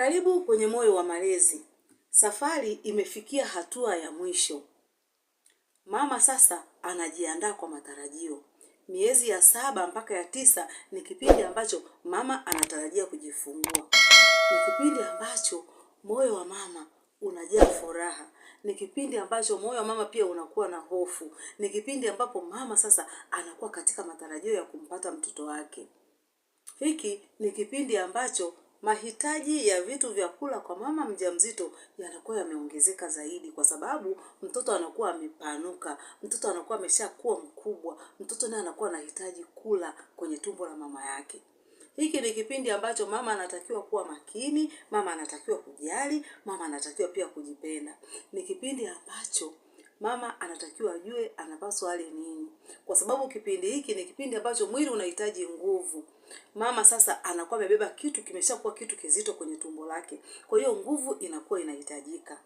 Karibu kwenye Moyo wa Malezi. Safari imefikia hatua ya mwisho. Mama sasa anajiandaa kwa matarajio. Miezi ya 7 mpaka ya 9 ni kipindi ambacho mama anatarajia kujifungua. Ni kipindi ambacho moyo wa mama unajaa furaha. Ni kipindi ambacho moyo wa mama pia unakuwa na hofu. Ni kipindi ambapo mama sasa anakuwa katika matarajio ya kumpata mtoto wake. Hiki ni kipindi ambacho mahitaji ya vitu vya kula kwa mama mjamzito yanakuwa yameongezeka zaidi, kwa sababu mtoto anakuwa amepanuka, mtoto anakuwa ameshakuwa mkubwa, mtoto naye anakuwa anahitaji kula kwenye tumbo la mama yake. Hiki ni kipindi ambacho mama anatakiwa kuwa makini, mama anatakiwa kujali, mama anatakiwa pia kujipenda. Ni kipindi ambacho mama anatakiwa ajue anapaswa ale nini, kwa sababu kipindi hiki ni kipindi ambacho mwili unahitaji nguvu. Mama sasa anakuwa amebeba kitu, kimeshakuwa kitu kizito kwenye tumbo lake. Kwa hiyo nguvu inakuwa inahitajika.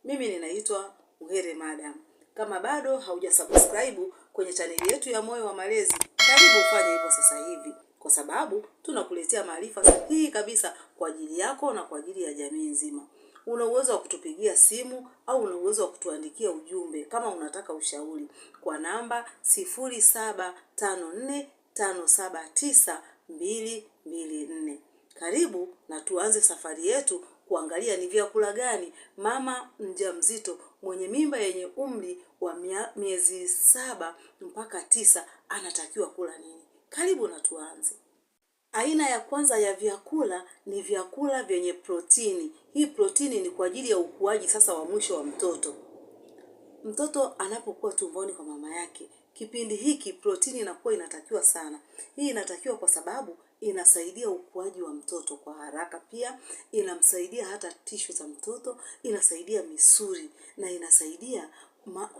Mimi ninaitwa Uhere Madam. Kama bado haujasubscribe kwenye chaneli yetu ya Moyo wa Malezi, karibu ufanye hivyo sasa hivi, kwa sababu tunakuletea maarifa sahihi kabisa kwa ajili yako na kwa ajili ya jamii nzima. Una uwezo wa kutupigia simu au una uwezo wa kutuandikia ujumbe kama unataka ushauri kwa namba 0754579224. Karibu na tuanze safari yetu kuangalia ni vyakula gani mama mjamzito mwenye mimba yenye umri wa miezi 7 mpaka 9 anatakiwa kula nini. Karibu na tuanze. Aina ya kwanza ya vyakula ni vyakula vyenye protini. Hii protini ni kwa ajili ya ukuaji sasa wa mwisho wa mtoto. Mtoto anapokuwa tumboni kwa mama yake, kipindi hiki protini inakuwa inatakiwa sana. Hii inatakiwa kwa sababu inasaidia ukuaji wa mtoto kwa haraka, pia inamsaidia hata tishu za mtoto, inasaidia misuli na inasaidia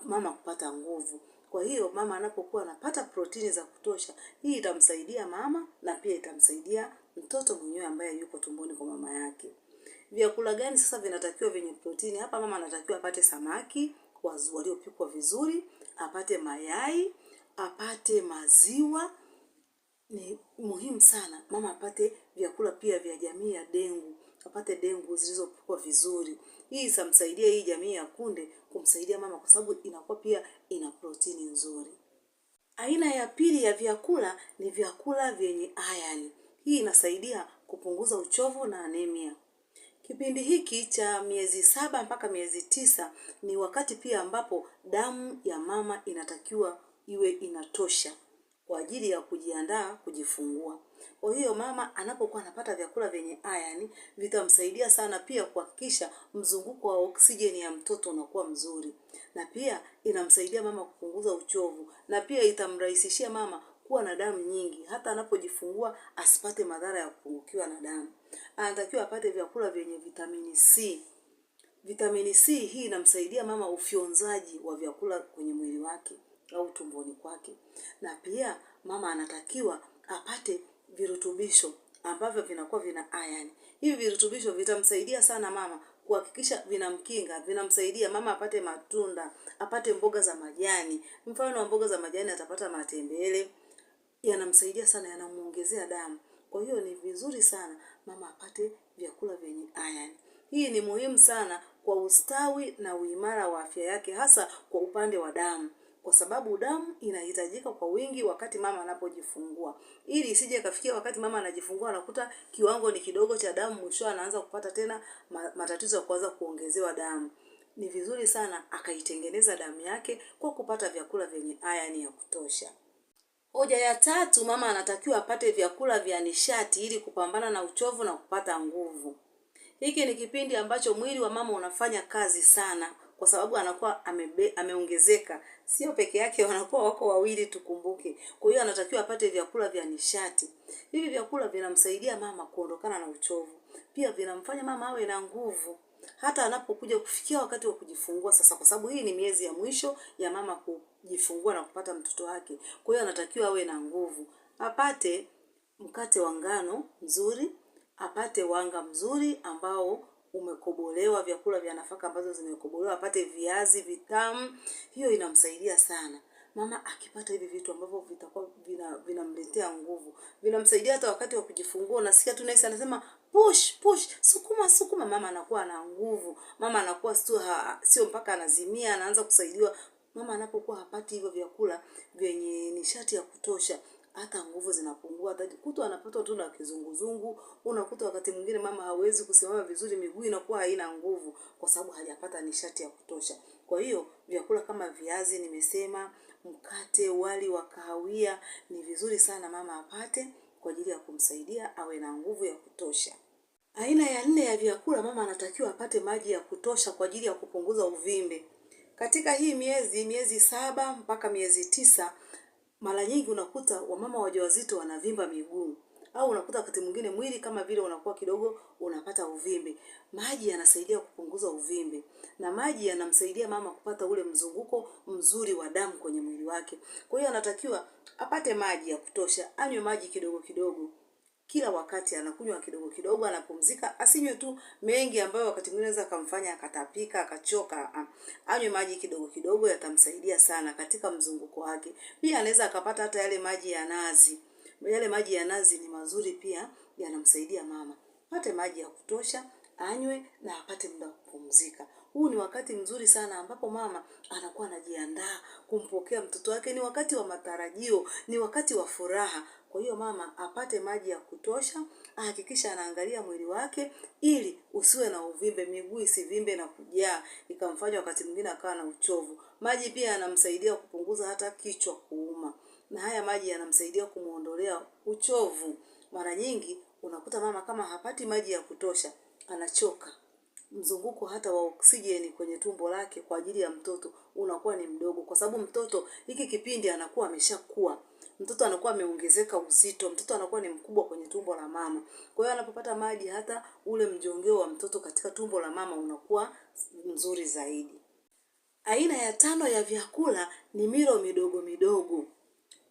mama kupata nguvu. Kwa hiyo mama anapokuwa anapata protini za kutosha, hii itamsaidia mama na pia itamsaidia mtoto mwenyewe ambaye yuko tumboni kwa mama yake. Vyakula gani sasa vinatakiwa vyenye protini? Hapa mama anatakiwa apate samaki waliopikwa vizuri, apate mayai, apate maziwa. Ni muhimu sana mama apate vyakula pia vya jamii ya dengu, apate dengu zilizopikwa vizuri. Hii itamsaidia hii jamii ya kunde kumsaidia mama, kwa sababu inakuwa pia ina protini nzuri. Aina ya pili ya vyakula ni vyakula vyenye iron. Hii inasaidia kupunguza uchovu na anemia. Kipindi hiki cha miezi 7 mpaka miezi 9 ni wakati pia ambapo damu ya mama inatakiwa iwe inatosha kwa ajili ya kujiandaa kujifungua. Kwa hiyo mama anapokuwa anapata vyakula vyenye iron vitamsaidia sana pia kuhakikisha mzunguko wa oksijeni ya mtoto unakuwa mzuri. Na pia inamsaidia mama kupunguza uchovu, na pia itamrahisishia mama kuwa na damu nyingi, hata anapojifungua asipate madhara ya kupungukiwa na damu. Anatakiwa apate vyakula vyenye vitamini C. Vitamini C hii inamsaidia mama ufyonzaji wa vyakula kwenye mwili wake au tumboni kwake. Na pia mama anatakiwa apate virutubisho ambavyo vinakuwa vina iron. Hivi virutubisho vitamsaidia sana mama kuhakikisha vinamkinga, vinamsaidia mama apate matunda, apate mboga za majani. Mfano wa mboga za majani atapata matembele. Yanamsaidia sana, yanamuongezea damu. Kwa hiyo ni vizuri sana mama apate vyakula vyenye iron. Hii ni muhimu sana kwa ustawi na uimara wa afya yake, hasa kwa upande wa damu, kwa sababu damu inahitajika kwa wingi wakati mama anapojifungua, ili isije kafikia wakati mama anajifungua anakuta kiwango ni kidogo cha damu, mwisho anaanza kupata tena matatizo ya kuanza kuongezewa damu. Ni vizuri sana akaitengeneza damu yake kwa kupata vyakula vyenye iron ya kutosha. Hoja ya 3, mama anatakiwa apate vyakula vya nishati ili kupambana na uchovu na kupata nguvu. Hiki ni kipindi ambacho mwili wa mama unafanya kazi sana, kwa sababu anakuwa ameongezeka. Sio peke yake, wanakuwa wako wawili, tukumbuke. Kwa hiyo anatakiwa apate vyakula vya nishati. Hivi vyakula vinamsaidia mama kuondokana na uchovu. Pia vinamfanya mama awe na nguvu hata anapokuja kufikia wakati wa kujifungua sasa, kwa sababu hii ni miezi ya mwisho ya mama kujifungua na kupata mtoto wake. Kwa hiyo anatakiwa awe na nguvu. Apate mkate wa ngano mzuri, apate wanga mzuri ambao umekobolewa, vyakula vya nafaka ambazo zimekobolewa, apate viazi vitamu. Hiyo inamsaidia sana. Mama akipata hivi vitu ambavyo vitakuwa vinamletea nguvu, vinamsaidia hata wakati wa kujifungua. Nasikia tu nesi anasema push push, sukuma sukuma, mama anakuwa na nguvu, mama anakuwa sio mpaka anazimia, anaanza kusaidiwa. Mama anapokuwa hapati hivyo vyakula vyenye nishati ya kutosha, hata nguvu zinapungua, atajikuta anapatwa tu na kizunguzungu. Unakuta wakati mwingine mama hawezi kusimama vizuri, miguu inakuwa haina nguvu kwa sababu hajapata nishati ya kutosha. Kwa hiyo vyakula kama viazi nimesema, mkate, wali wa kahawia ni vizuri sana mama apate kwa ajili ya kumsaidia awe na nguvu ya kutosha. Aina ya 4 ya vyakula, mama anatakiwa apate maji ya kutosha kwa ajili ya kupunguza uvimbe. Katika hii miezi 7 mpaka miezi 9, mara nyingi unakuta wamama wajawazito wanavimba miguu, au unakuta wakati mwingine mwili kama vile unakuwa kidogo unapata uvimbe. Maji yanasaidia kupunguza uvimbe, na maji yanamsaidia mama kupata ule mzunguko mzuri wa damu kwenye mwili wake. Kwa hiyo anatakiwa apate maji ya kutosha, anywe maji kidogo kidogo. Kila wakati anakunywa kidogo kidogo, anapumzika, asinywe tu mengi ambayo wakati mwingine anaweza kumfanya akatapika, akachoka. Anywe maji kidogo kidogo, yatamsaidia sana katika mzunguko wake. Pia anaweza akapata hata yale maji ya nazi. Yale maji ya nazi ni mazuri pia, yanamsaidia mama. Apate maji ya kutosha, anywe na apate muda wa kupumzika. Huu ni wakati mzuri sana ambapo mama anakuwa anajiandaa kumpokea mtoto wake. Ni wakati wa matarajio, ni wakati wa furaha. Kwa hiyo mama apate maji ya kutosha, ahakikisha anaangalia mwili wake ili usiwe na uvimbe, miguu isivimbe na kujaa ikamfanya wakati mwingine akawa na uchovu. Maji pia yanamsaidia kupunguza hata kichwa kuuma. Na haya maji yanamsaidia kumuondolea uchovu. Mara nyingi unakuta mama kama hapati maji ya kutosha, anachoka. Mzunguko hata wa oksijeni kwenye tumbo lake kwa ajili ya mtoto unakuwa ni mdogo, kwa sababu mtoto hiki kipindi anakuwa ameshakuwa. Mtoto anakuwa ameongezeka uzito, mtoto anakuwa ni mkubwa kwenye tumbo la mama. Kwa hiyo anapopata maji, hata ule mjongeo wa mtoto katika tumbo la mama unakuwa mzuri zaidi. Aina ya 5 ya vyakula ni milo midogo midogo.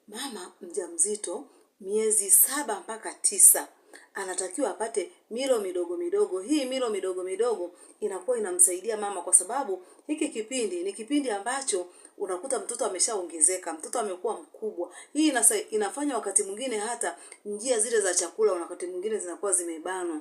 Mama mjamzito miezi 7 mpaka 9 anatakiwa apate milo midogo midogo. Hii milo midogo midogo inakuwa inamsaidia mama, kwa sababu hiki kipindi ni kipindi ambacho unakuta mtoto ameshaongezeka, mtoto amekuwa mkubwa. Hii inafanya wakati mwingine hata njia zile za chakula wakati mwingine zinakuwa zimebanwa.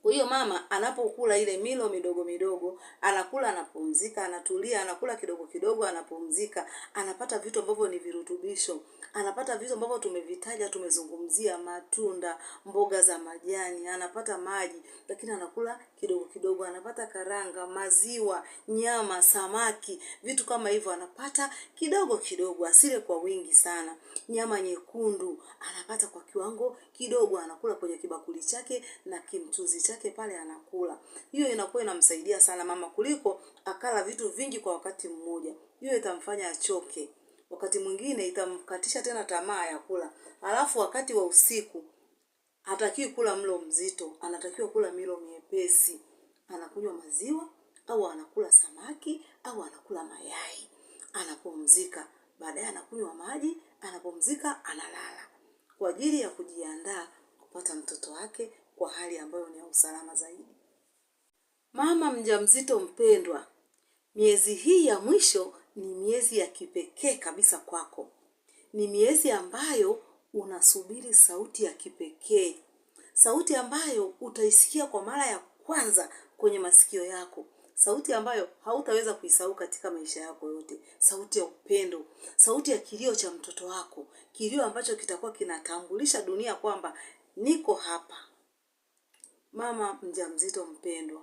Kwa hiyo mama anapokula ile milo midogo midogo, anakula, anapumzika, anatulia, anakula kidogo kidogo, anapumzika, anapata vitu ambavyo ni virutubisho. Anapata vitu ambavyo tumevitaja, tumezungumzia matunda, mboga za majani, anapata maji, lakini anakula kidogo kidogo, anapata karanga, maziwa, nyama, samaki, vitu kama hivyo anapata kidogo kidogo, asile kwa wingi sana. Nyama nyekundu anapata kwa kiwango kidogo, anakula kwenye kibakuli chake na kimchuzi chake pale anakula. Hiyo inakuwa inamsaidia sana mama kuliko akala vitu vingi kwa wakati mmoja. Hiyo itamfanya achoke. Wakati mwingine itamkatisha tena tamaa ya kula. Alafu wakati wa usiku hatakiwi kula mlo mzito, anatakiwa kula milo miepesi. Anakunywa maziwa au anakula samaki au anakula mayai. Anapumzika. Baadaye anakunywa maji, anapumzika, analala. Kwa ajili ya kujiandaa kupata mtoto wake kwa hali ambayo ni ya usalama zaidi. Mama mjamzito mpendwa, miezi hii ya mwisho ni miezi ya kipekee kabisa kwako. Ni miezi ambayo unasubiri sauti ya kipekee. Sauti ambayo utaisikia kwa mara ya kwanza kwenye masikio yako. Sauti ambayo hautaweza kuisahau katika maisha yako yote. Sauti ya upendo, sauti ya kilio cha mtoto wako. Kilio ambacho kitakuwa kinatambulisha dunia kwamba niko hapa. Mama mjamzito mpendwa,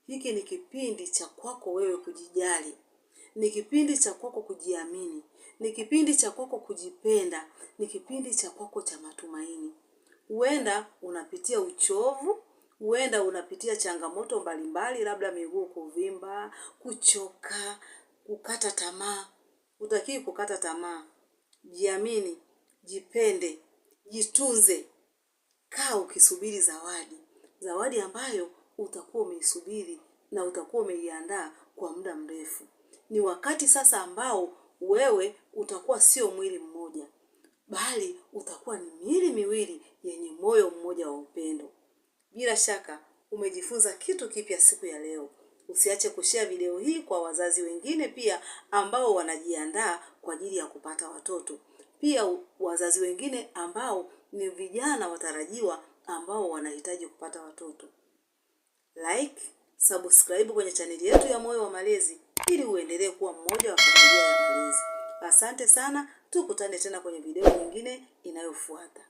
hiki ni kipindi cha kwako wewe kujijali. Ni kipindi cha kwako kujiamini. Ni kipindi cha kwako kujipenda. Ni kipindi cha kwako cha matumaini. Huenda unapitia uchovu, huenda unapitia changamoto mbalimbali, labda miguu kuvimba, kuchoka, kukata tamaa. Hutakiwi kukata tamaa. Jiamini, jipende, jitunze. Kaa ukisubiri zawadi. Zawadi ambayo utakuwa umeisubiri na utakuwa umeiandaa kwa muda mrefu. Ni wakati sasa ambao wewe utakuwa sio mwili mmoja, bali utakuwa ni miili miwili yenye moyo mmoja wa upendo. Bila shaka umejifunza kitu kipya siku ya leo. Usiache kushare video hii kwa wazazi wengine pia ambao wanajiandaa kwa ajili ya kupata watoto. Pia wazazi wengine ambao ni vijana watarajiwa ambao wanahitaji kupata watoto. Like, subscribe kwenye chaneli yetu ya Moyo wa Malezi ili uendelee kuwa mmoja wa familia ya malezi. Asante sana, tukutane tena kwenye video nyingine inayofuata.